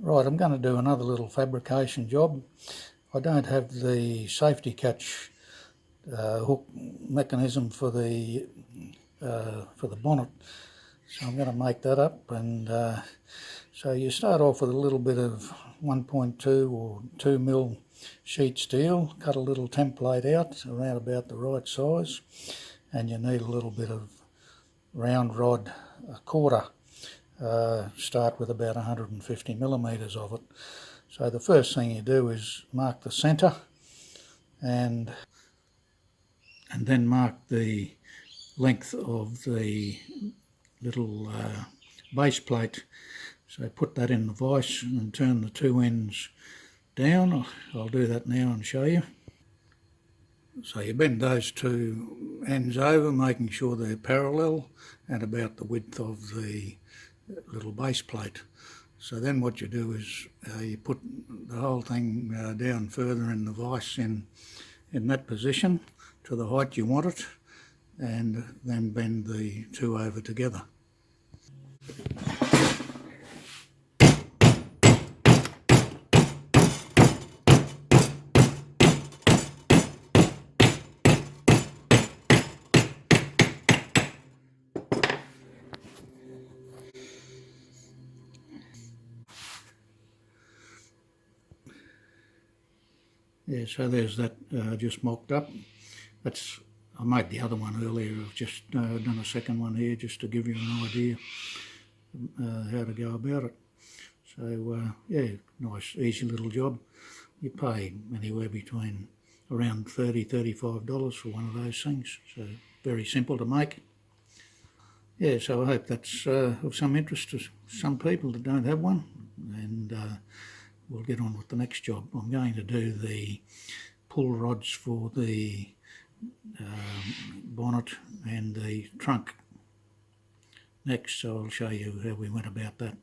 Right, I'm going to do another little fabrication job. I don't have the safety catch hook mechanism for the bonnet, so I'm going to make that up. And so you start off with a little bit of 1.2 or 2 mil sheet steel, cut a little template out around about the right size, and you need a little bit of round rod, a quarter. Start with about 150 millimetres of it. So the first thing you do is mark the centre and then mark the length of the little base plate. So put that in the vise and turn the two ends down. I'll do that now and show you. So you bend those two ends over, making sure they're parallel and about the width of the little base plate. So then what you do is you put the whole thing down further in the vise in that position to the height you want it, and then bend the two over together. Yeah, so there's that just mocked up. I made the other one earlier. I've just done a second one here just to give you an idea how to go about it. So yeah, nice easy little job. You pay anywhere between around $30–35 for one of those things. So very simple to make. Yeah, so I hope that's of some interest to some people that don't have one, and we'll get on with the next job. I'm going to do the pull rods for the bonnet and the trunk next, so I'll show you how we went about that.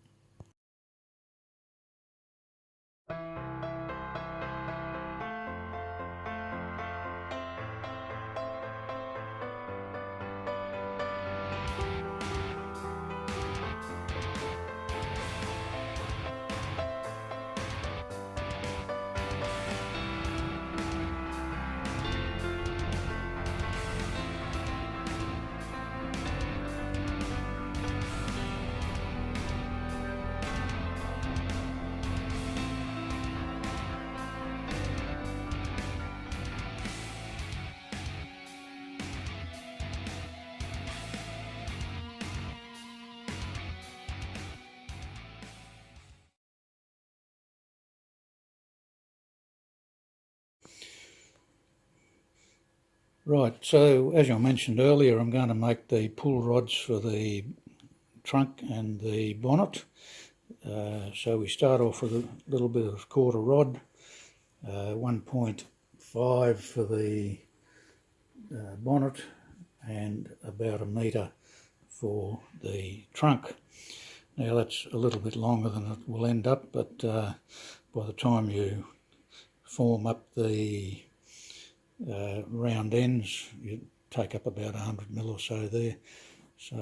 Right, so as I mentioned earlier, I'm going to make the pull rods for the trunk and the bonnet. So we start off with a little bit of quarter rod, 1.5 for the bonnet, and about 1 metre for the trunk. Now that's a little bit longer than it will end up, but by the time you form up the round ends, you take up about 100 mil or so there. So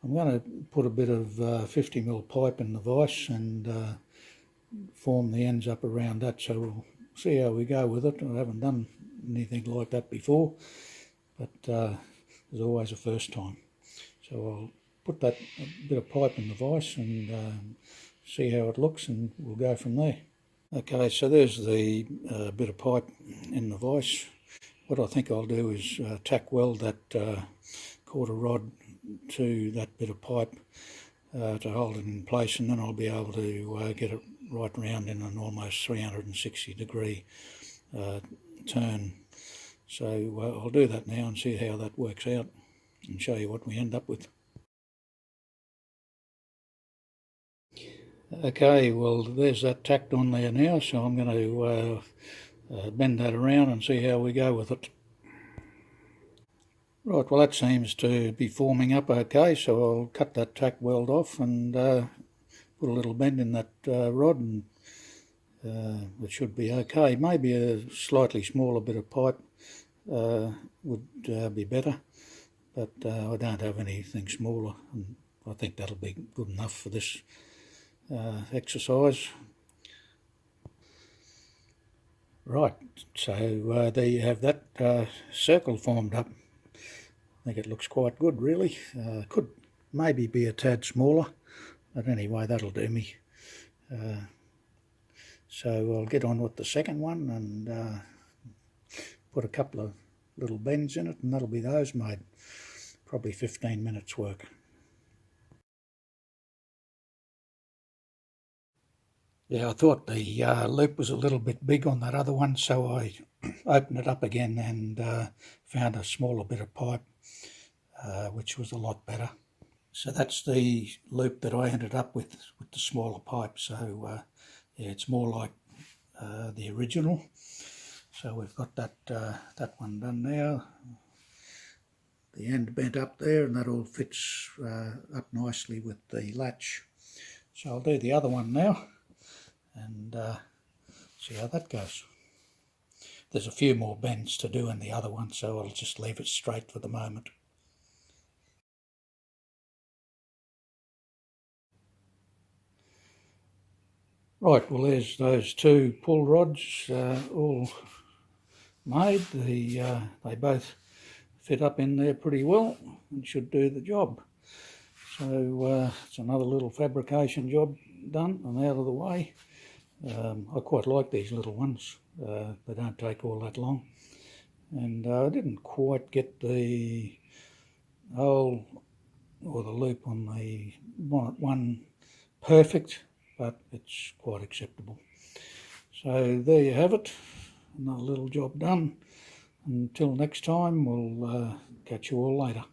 I'm going to put a bit of 50 mil pipe in the vise and form the ends up around that, so we'll see how we go with it. I haven't done anything like that before, but there's always a first time. So I'll put that bit of pipe in the vise and see how it looks, and we'll go from there. Okay, so there's the bit of pipe in the vise. What I think I'll do is tack weld that quarter rod to that bit of pipe to hold it in place, and then I'll be able to get it right round in an almost 360 degree turn. So I'll do that now and see how that works out and show you what we end up with. Okay, well there's that tacked on there now, so I'm going to bend that around and see how we go with it. Right, well that seems to be forming up okay, so I'll cut that tack weld off and put a little bend in that rod, and it should be okay. Maybe a slightly smaller bit of pipe would be better, but I don't have anything smaller, and I think that'll be good enough for this exercise. Right, so there you have that circle formed up. I think it looks quite good, really. Could maybe be a tad smaller, but anyway, that'll do me. So I'll get on with the second one and put a couple of little bends in it, and that'll be those made. Probably 15 minutes work. Yeah, I thought the loop was a little bit big on that other one, so I opened it up again and found a smaller bit of pipe, which was a lot better. So that's the loop that I ended up with the smaller pipe. So yeah, it's more like the original. So we've got that that one done now. The end bent up there, and that all fits up nicely with the latch. So I'll do the other one now and see how that goes. There's a few more bends to do in the other one, so I'll just leave it straight for the moment. Right, well there's those two pull rods all made. They both fit up in there pretty well and should do the job. So it's another little fabrication job done and out of the way. I quite like these little ones. They don't take all that long. And I didn't quite get the hole or the loop on the bonnet one perfect, but it's quite acceptable. So there you have it, another little job done. Until next time, we'll catch you all later.